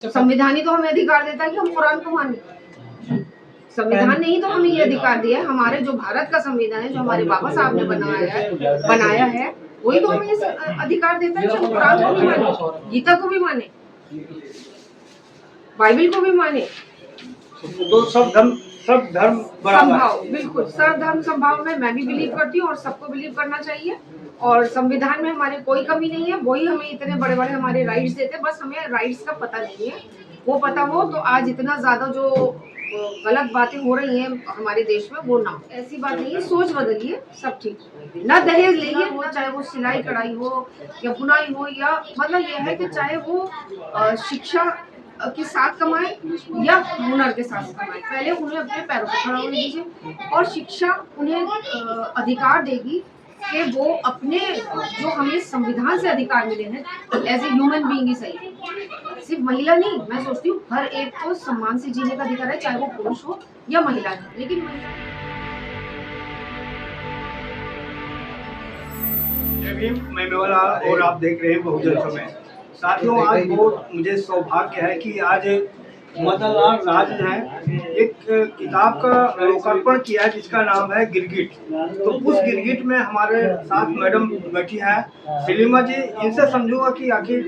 तो संविधान ही तो हमें अधिकार देता है कि हम कुरान को माने। संविधान ने ही तो हमें ये अधिकार दिया है। हमारे जो भारत का संविधान है, जो हमारे बाबा साहब ने बनाया है वही तो हमें ये अधिकार देता है कि हम कुरान को भी माने, गीता को भी माने, बाइबल को भी माने। तो सब धर्म संभाव, बिल्कुल सब धर्म संभाव में मैं भी बिलीव करती हूँ और सबको बिलीव करना चाहिए। और संविधान में हमारे कोई कमी नहीं है, वही हमें इतने बड़े बड़े हमारे राइट्स देते हैं, बस हमें राइट्स का पता नहीं है। वो पता हो तो आज इतना ज्यादा जो गलत बातें हो रही हैं हमारे देश में वो ना। ऐसी बात नहीं है, सोच बदलिए, सब ठीक। ना दहेज लेंगे, वो चाहे वो सिलाई कढ़ाई हो या बुनाई हो, या मतलब यह है कि चाहे वो शिक्षा के साथ कमाए या हुनर के साथ कमाए, पहले उन्हें अपने पैरों पर खड़ा होने दीजिए। और शिक्षा उन्हें अधिकार देगी कि वो अपने जो हमें संविधान से अधिकार मिले हैं एज ए ह्यूमन बीइंग ही सही, सिर्फ महिला नहीं, मैं सोचती हूँ हर एक को सम्मान से जीने का अधिकार है, चाहे वो पुरुष हो या महिला है। लेकिन मेवाला और आप देख रहे हैं बहुजन समय। साथियों, आज बहुत मुझे सौभाग्य है कि आज मदन लाल राज ने एक किताब का लोकार्पण किया है जिसका नाम है गिरगिट। तो उस गिरगिट में हमारे साथ मैडम बैठी है सलीमा जी। इनसे समझूंगा कि आखिर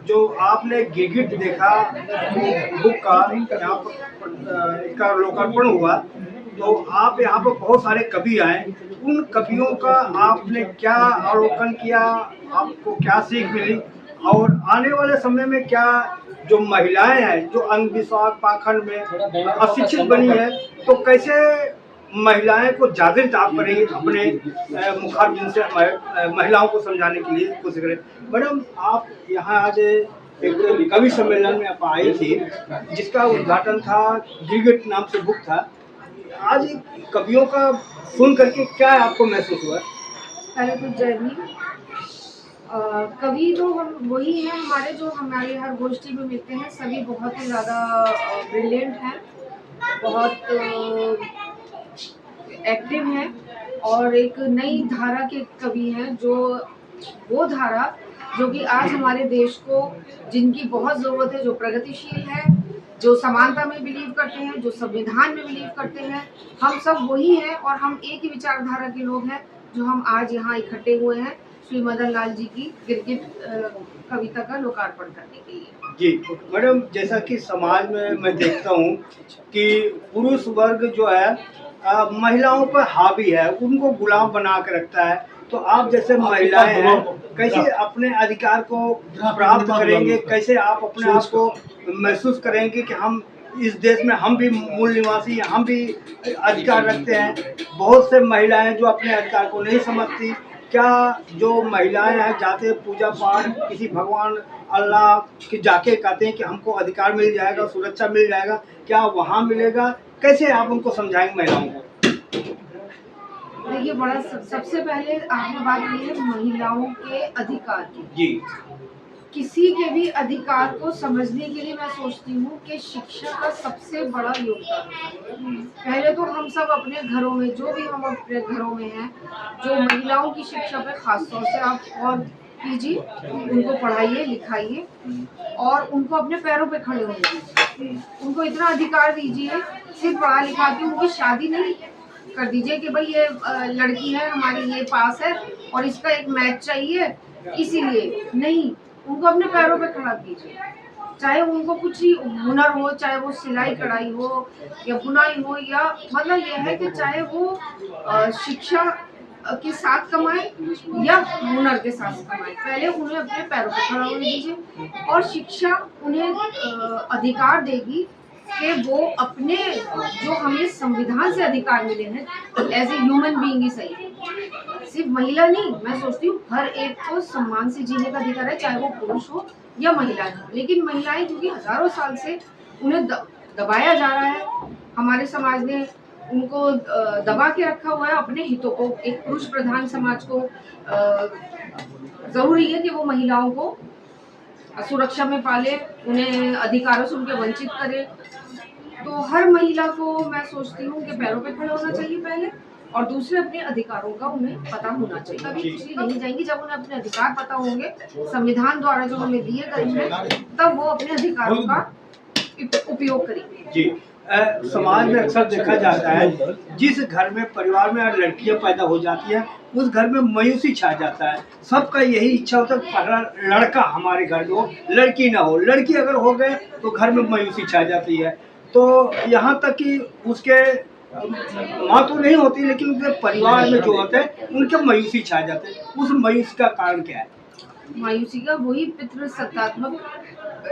जो आपने गिरगिट देखा बुक का यहाँ पर इसका लोकार्पण हुआ, तो आप यहाँ पर बहुत सारे कवि आए, उन कवियों का आपने क्या अवलोकन किया, आपको क्या सीख मिली, और आने वाले समय में क्या जो महिलाएं हैं जो अंधविश्वास पाखंड में अशिक्षित बनी है, तो कैसे महिलाएं को जागृत आप करेंगे अपने मुखारबिन से महिलाओं को समझाने के लिए कोशिश करें। मैडम, आप यहाँ आज एक कवि सम्मेलन में आप आई थी जिसका उद्घाटन था, गिरगिट नाम से बुक था। आज कवियों का सुन करके क्या आपको महसूस हुआ? पहले तो जय भीम। कवि तो हम वही हैं हमारे जो हमारे हर गोष्ठी में मिलते हैं, सभी बहुत ही ज़्यादा ब्रिलियंट हैं, बहुत एक्टिव हैं और एक नई धारा के कवि हैं, जो वो धारा जो कि आज हमारे देश को जिनकी बहुत ज़रूरत है, जो प्रगतिशील है, जो समानता में बिलीव करते हैं, जो संविधान में बिलीव करते हैं, हम सब वही हैं। और हम एक ही विचारधारा के लोग हैं जो हम आज यहाँ इकट्ठे हुए हैं श्री मदन लाल जी की गिरगिट कविता का लोकार्पण करने के लिए। जी मैडम, जैसा कि समाज में मैं देखता हूँ कि पुरुष वर्ग जो है महिलाओं पर हावी है, उनको गुलाम बना के रखता है। तो आप जैसे महिलाएं हैं, कैसे अपने अधिकार को प्राप्त करेंगे, कैसे आप अपने आप को महसूस करेंगे कि हम इस देश में हम भी मूल निवासी, हम भी अधिकार रखते हैं। बहुत से महिलाएं जो अपने अधिकार को नहीं समझती। क्या जो महिलाएं हैं जाते पूजा पाठ किसी भगवान अल्लाह के जाके कहते हैं कि हमको अधिकार मिल जाएगा, सुरक्षा मिल जाएगा, क्या वहाँ मिलेगा? कैसे आप उनको समझाएंगे महिलाओं को? देखिए, बड़ा सबसे पहले आपने बात की है महिलाओं के अधिकार की। जी, किसी के भी अधिकार को समझने के लिए मैं सोचती हूँ कि शिक्षा का सबसे बड़ा योगदान है। पहले तो हम सब अपने घरों में, जो भी हम अपने घरों में हैं, जो महिलाओं की शिक्षा पे खास तौर से आप और कीजिए, उनको पढ़ाइए लिखाइए और उनको अपने पैरों पे खड़े होने दीजिए। उनको इतना अधिकार दीजिए, सिर्फ पढ़ा लिखा के उनकी शादी नहीं कर दीजिए कि भाई ये लड़की है हमारी, ये पास है और इसका एक मैच चाहिए, इसीलिए नहीं, उनको अपने पैरों पे खड़ा कीजिए। चाहे उनको कुछ ही हुनर हो, चाहे वो सिलाई कढ़ाई हो या बुनाई हो, या मतलब यह है कि चाहे वो शिक्षा के साथ कमाए या हुनर के साथ कमाए, पहले उन्हें अपने पैरों पे खड़ा होने दीजिए। और शिक्षा उन्हें अधिकार देगी कि वो अपने जो हमें संविधान से अधिकार मिले हैं एज ए ह्यूमन बीइंग ही सही, सिर्फ महिला नहीं, मैं सोचती हूँ हर एक को सम्मान से जीने का अधिकार है, चाहे वो पुरुष हो या महिला हो। लेकिन महिलाएं क्योंकि हजारों साल से उन्हें दबाया जा रहा है, हमारे समाज ने उनको दबा के रखा हुआ है अपने हितों को। एक पुरुष प्रधान समाज को जरूरी है कि वो महिलाओं को सुरक्षा में पाले, उन्हें अधिकारों से उनके वंचित करे। तो हर महिला को मैं सोचती हूँ कि पैरों पे खड़ा होना चाहिए पहले, और दूसरे अपने अधिकारों का उन्हें पता होना चाहिए। कभी पिछड़ी नहीं जाएंगी जब उन्हें अपने अधिकार पता होंगे, संविधान द्वारा जो हमें दिए गए हैं, तब वो अपने अधिकारों का उपयोग करेंगे। जी। समाज में अक्सर देखा जाता है जिस घर में परिवार में लड़कियां पैदा हो जाती है उस घर में मायूसी छा जाता है। सबका यही इच्छा होता है पहला लड़का हमारे घर में हो, लड़की ना हो। लड़की अगर हो गए तो घर में मायूसी छा जाती है। तो यहाँ तक कि उसके माँ तो नहीं होती लेकिन उनके परिवार में जो होते हैं उनके मायूसी छा जाते हैं। उस मायूसी का कारण क्या है? मायूसी का वही पितृसत्तात्मक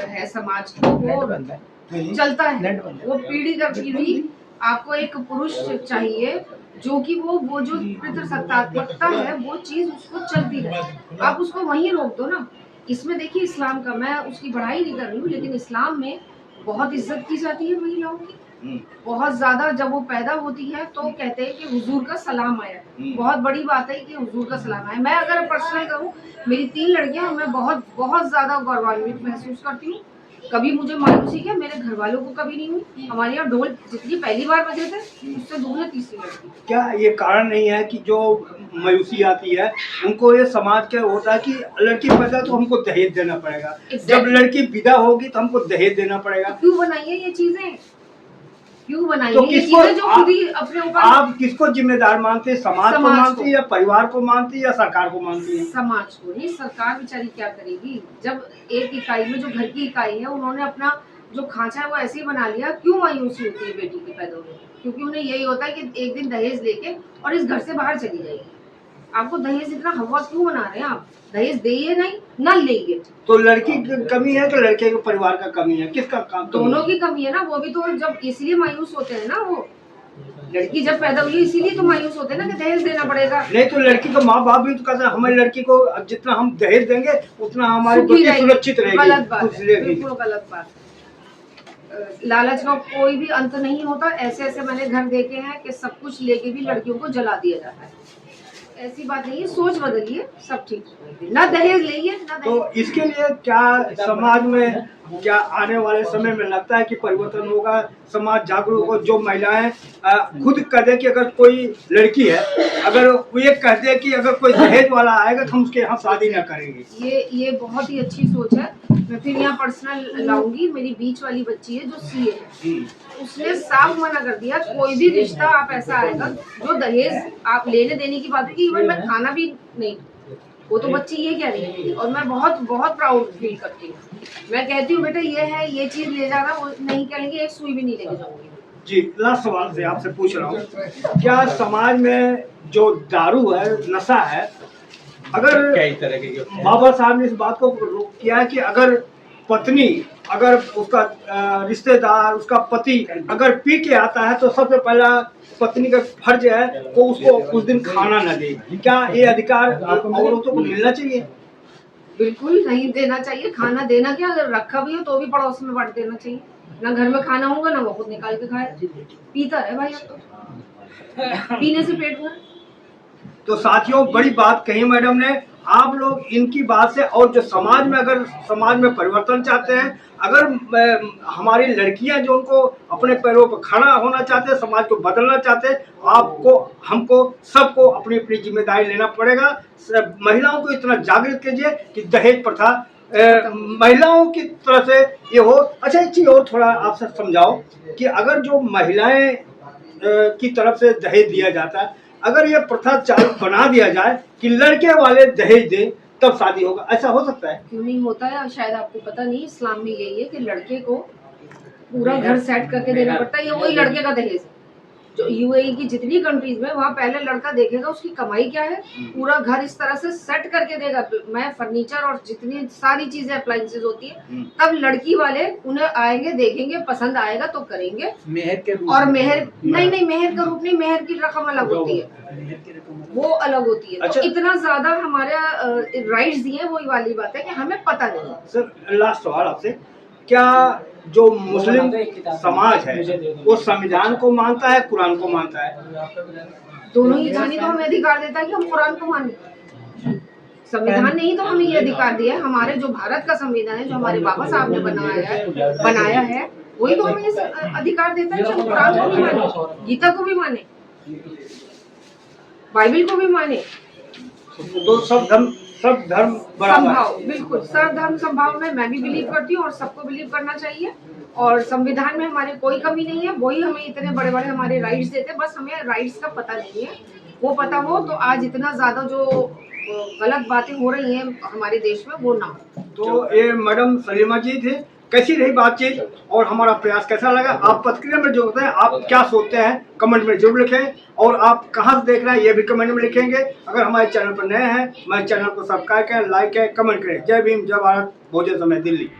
है समाज को, वो चलता है, वो पीढ़ी दर पीढ़ी। आपको एक पुरुष चाहिए जो कि वो जो पितृसत्तात्मकता है वो चीज उसको चलती रहे। आप उसको वहीं रोक दो ना। इसमें देखिए इस्लाम का, मैं उसकी बढ़ाई नहीं कर रही हूँ, लेकिन इस्लाम में बहुत इज्जत की जाती है महिलाओं की, बहुत ज्यादा। जब वो पैदा होती है तो कहते हैं कि हुजूर का सलाम आया। बहुत बड़ी बात है कि हुजूर का सलाम आया। मैं अगर पर्सनल कहूँ, मेरी 3 लड़कियां, मैं बहुत बहुत ज्यादा गौरवान्वित महसूस करती हूँ। कभी मुझे मायूसी क्या, मेरे घर वालों को कभी नहीं हुई। हमारे यहाँ ढोल जितनी पहली बार बजे थे उससे दूसरे तीसरी लड़की। क्या ये कारण नहीं है कि जो मायूसी आती है उनको ये समाज के होता है कि लड़की पैदा तो हमको दहेज देना पड़ेगा, जब लड़की विदा होगी तो हमको दहेज देना पड़ेगा। क्यों बनाई है ये चीजें? क्यों बनाई तो है ये चीजें जो खुद ही अपने ऊपर? आप किसको जिम्मेदार मानते हैं? समाज को मानती है या परिवार को मानती है या सरकार को मानती है? समाज को ही। सरकार बेचारी क्या करेगी जब एक इकाई में, जो घर की इकाई है, उन्होंने अपना जो खांचा है वो ऐसे ही बना लिया। क्यों मायूसी होती है बेटी के पैदा होने? क्योंकि उन्हें यही होता है कि एक दिन दहेज लेके और इस घर से बाहर चली जाएगी। आपको दहेज इतना हवा क्यों बना रहे हैं आप? दहेज देइए नहीं, न लेंगे। तो लड़की की कमी है कि लड़के के परिवार का कमी है? किसका काम? दोनों की कमी है ना। वो भी तो जब इसलिए मायूस होते हैं ना, वो लड़की जब पैदा हुई इसीलिए तो मायूस होते हैं ना कि दहेज देना पड़ेगा। नहीं तो लड़की का माँ बाप भी तो कहते हैं हमारी लड़की को जितना हम दहेज देंगे उतना हमारी बेटी सुरक्षित रहेगी। गलत बात है, बिल्कुल गलत बात। लालच का कोई भी अंत नहीं होता। ऐसे ऐसे मैंने घर देखे हैं कि सब कुछ लेके भी लड़कियों को जला दिया जाता है। ऐसी बात नहीं है, सोच बदलिए, सब ठीक ना। दहेज लेइए ना। तो इसके लिए क्या समाज में, क्या आने वाले समय में लगता है कि परिवर्तन होगा, समाज जागरूक हो? जो महिलाएं खुद कह दे कि अगर कोई लड़की है, अगर वो ये कह दे कि अगर कोई दहेज वाला आएगा तो हम उसके यहाँ शादी न करेंगे। ये बहुत ही अच्छी सोच है। मैं फिर यहाँ पर्सनल लाऊंगी। मेरी बीच वाली बच्ची है जो सीए है, उसने साफ मना कर दिया कोई भी रिश्ता आप ऐसा आएगा जो दहेज आप लेने देने की बात की। इवन मैं खाना भी नहीं, वो तो बच्ची ये कह रही है और मैं बहुत बहुत प्राउड फील करती हूँ। मैं कहती हूँ बेटा ये है, ये चीज ले जाना, वो नहीं कहेंगे एक सुई भी नहीं लेके जाऊंगी। जी, लास्ट सवाल से आपसे पूछ रहा हूँ, क्या समाज में जो दारू है, नशा है, अगर बाबा साहब ने इस बात को किया है कि अगर पत्नी, अगर उसका रिश्तेदार, उसका पति अगर पी के आता है तो सबसे पहला पत्नी का फर्ज है वो उसको उस दिन खाना न दे। क्या ये अधिकार औरतों को मिलना चाहिए? बिल्कुल नहीं देना चाहिए। खाना देना क्या, अगर रखा भी हो तो भी पड़ोस में बांट देना चाहिए। ना घर में खाना होगा ना वो खुद निकाल के खाए। पीता है भाई, अब तो पीने से पेट भर। तो साथियों, बड़ी बात कही मैडम ने। आप लोग इनकी बात से, और जो समाज में, अगर समाज में परिवर्तन चाहते हैं, अगर हमारी लड़कियां जो उनको अपने पैरों पर खड़ा होना चाहते हैं, समाज को बदलना चाहते हैं, आपको, हमको, सबको अपनी अपनी जिम्मेदारी लेना पड़ेगा। महिलाओं को इतना जागृत कीजिए कि दहेज प्रथा महिलाओं की तरफ से ये हो। अच्छा, एक चीज और थोड़ा आपसे समझाओ कि अगर जो महिलाएं की तरफ से दहेज दिया जाता है, अगर ये प्रथा चालू बना दिया जाए कि लड़के वाले दहेज दें तब शादी होगा, ऐसा हो सकता है? क्यों नहीं होता है? शायद आपको पता नहीं, इस्लाम में यही है कि लड़के को पूरा घर सेट करके देना पड़ता है। ये वही लड़के का दहेज है। जो यूएई की जितनी कंट्रीज में, वहाँ पहले लड़का देखेगा उसकी कमाई क्या है, पूरा घर इस तरह से सेट करके देगा। मैं फर्नीचर और जितनी सारी चीजें अप्लायंसेज होती है, तब लड़की वाले उन्हें आएंगे, देखेंगे, पसंद आएगा तो करेंगे। मेहर के रूप और मेहर नहीं, मेहर का रूप नहीं, मेहर की रकम अलग होती है, वो अलग होती है। अच्छा। तो इतना ज्यादा हमारा राइट्स दिए, वही वाली बात है कि हमें पता नहीं है। सर, लास्ट सवाल आपसे, क्या जो मुस्लिम समाज है वो संविधान को मानता है, कुरान को मानता है? दोनों ही जानी तो हमें अधिकार देता है कि हम कुरान को माने। संविधान ने ही तो हमें ये अधिकार दिया है। हमारे जो भारत का संविधान है, जो हमारे बाबा साहब ने बनाया है, वही तो हमें ये अधिकार देता है कि हम कुरान को भी माने, गीता को भी माने। बाइबल को भी माने, तो सब धर्म बराबर है। संभाव, बिल्कुल सर्वधर्म संभाव में मैं भी बिलीव करती हूँ और सबको बिलीव करना चाहिए। और संविधान में हमारे कोई कमी नहीं है, वही हमें इतने बड़े बड़े हमारे राइट्स देते हैं, बस हमें राइट्स का पता नहीं है। वो पता हो तो आज इतना ज्यादा जो गलत बातें हो रही हैं हमारे देश में वो ना हो। तो ये मैडम सलीमा जी थे, कैसी रही बातचीत और हमारा प्रयास कैसा लगा, आप प्रतिक्रिया में जो होते हैं आप क्या सोचते हैं कमेंट में जरूर लिखें, और आप कहाँ से देख रहे हैं ये भी कमेंट में लिखेंगे। अगर हमारे चैनल पर नए हैं हमारे चैनल को सब्सक्राइब करें, लाइक करें, कमेंट करें। जय भीम, जय भारत, बहुजन समाज, दिल्ली।